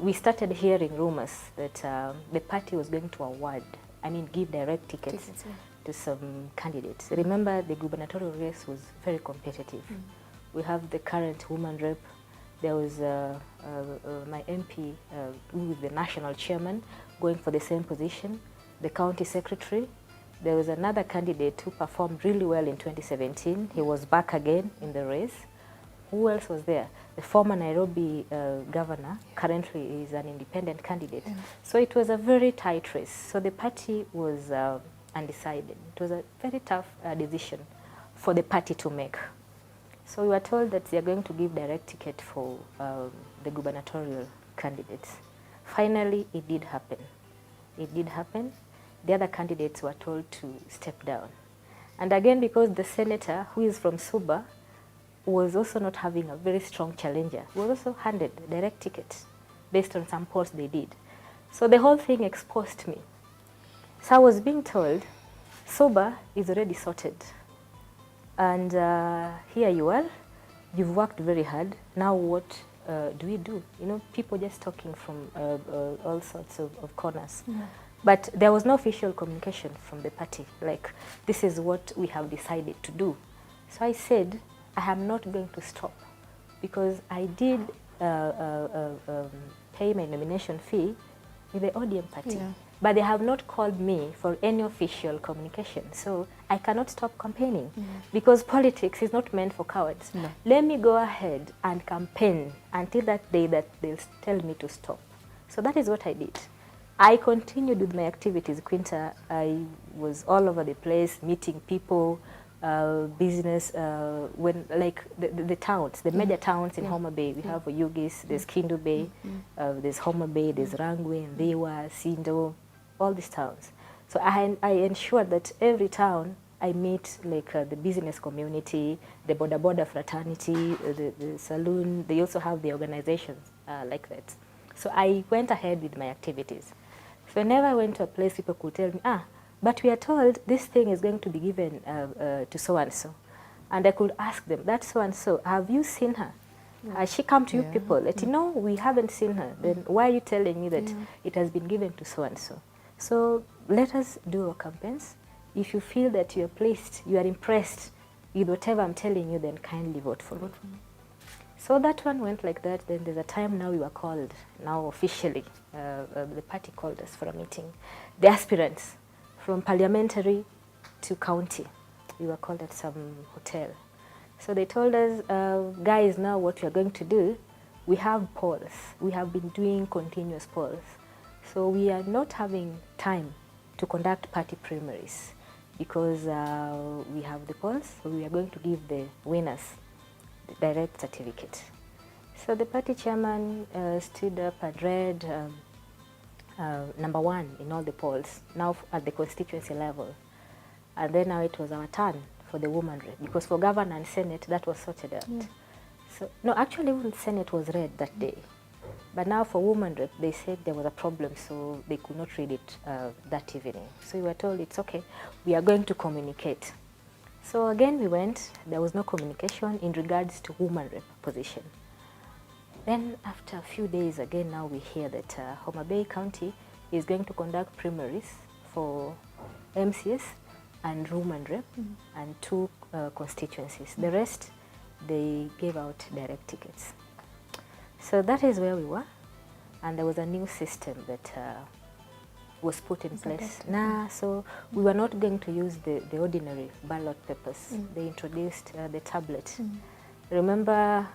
we started hearing rumors that the party was going to give direct tickets to some candidates. Remember, the gubernatorial race was very competitive. We have the current woman rep. There was my MP, who is the national chairman, going for the same position, the county secretary. There was another candidate who performed really well in 2017. He was back again in the race. Who else was there? The former Nairobi governor currently is an independent candidate. So it was a very tight race. So the party was undecided. It was a very tough decision for the party to make. So we were told that they are going to give direct ticket for the gubernatorial candidates. Finally, it did happen. It did happen. The other candidates were told to step down. And again, because the senator, who is from Suba, was also not having a very strong challenger, was also handed direct ticket based on some polls they did. So the whole thing exposed me. So I was being told, Suba is already sorted. And here you are, you've worked very hard. Now what do we do? You know, people just talking from all sorts of corners. But there was no official communication from the party, like, this is what we have decided to do. So I said, I am not going to stop, because I did pay my nomination fee with the ODM party. But they have not called me for any official communication. So I cannot stop campaigning, because politics is not meant for cowards. Let me go ahead and campaign until that day that they'll tell me to stop. So that is what I did. I continued with my activities, Quinta. I was all over the place, meeting people, business, when like the towns, the major towns in Homa Bay. We have Oyugis, there's Kindu Bay, there's Homa Bay, there's Rangwe, Ndiwa, Sindo, all these towns. So I ensured that every town I meet like the business community, the border fraternity, the saloon. They also have the organizations like that. So I went ahead with my activities. So whenever I went to a place, people could tell me, but we are told this thing is going to be given to so-and-so. And I could ask them, that so-and-so, have you seen her? Has she come to you people? Let you know, we haven't seen her. Then why are you telling me that it has been given to so-and-so? So let us do our campaigns. If you feel that you are pleased, you are impressed with whatever I'm telling you, then kindly vote for me. So that one went like that. Then there's a time now we were called, now officially, the party called us for a meeting. The aspirants, from parliamentary to county, we were called at some hotel. So they told us, guys, now what we are going to do, we have polls. We have been doing continuous polls. So we are not having time to conduct party primaries because we have the polls. So we are going to give the winners the direct certificate. So the party chairman stood up and read number one in all the polls, now at the constituency level. And then now it was our turn for the woman rep, because for governor and senate, that was sorted out. So, no, actually even senate was read that day. But now for woman rep, they said there was a problem, so they could not read it that evening. So we were told, it's okay, we are going to communicate. So again we went, there was no communication in regards to woman rep position. Then after a few days, again now we hear that Homa Bay County is going to conduct primaries for MCS and woman rep and 2 constituencies. The rest, they gave out direct tickets. So that is where we were, and there was a new system that was put in place. So we were not going to use the ordinary ballot papers. They introduced the tablet. Remember,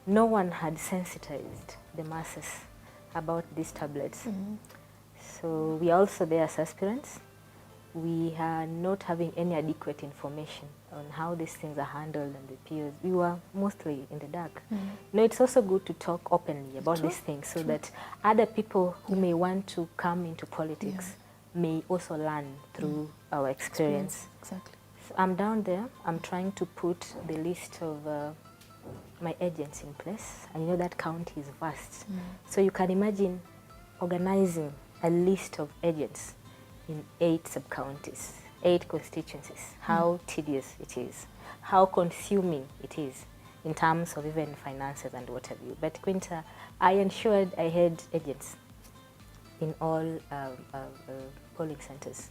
no one had sensitized the masses about these tablets. So we are also there as aspirants. We are not having any adequate information on how these things are handled and the peers. We were mostly in the dark. No, it's also good to talk openly about these things so that other people who may want to come into politics may also learn through our experience. Exactly. So I'm down there. I'm trying to put the list of my agents in place. And you know that county is vast. So you can imagine organizing a list of agents in 8 sub-counties, 8 constituencies, how tedious it is, how consuming it is. in terms of even finances and what have you. But Quinta, I ensured I had agents in all polling centers.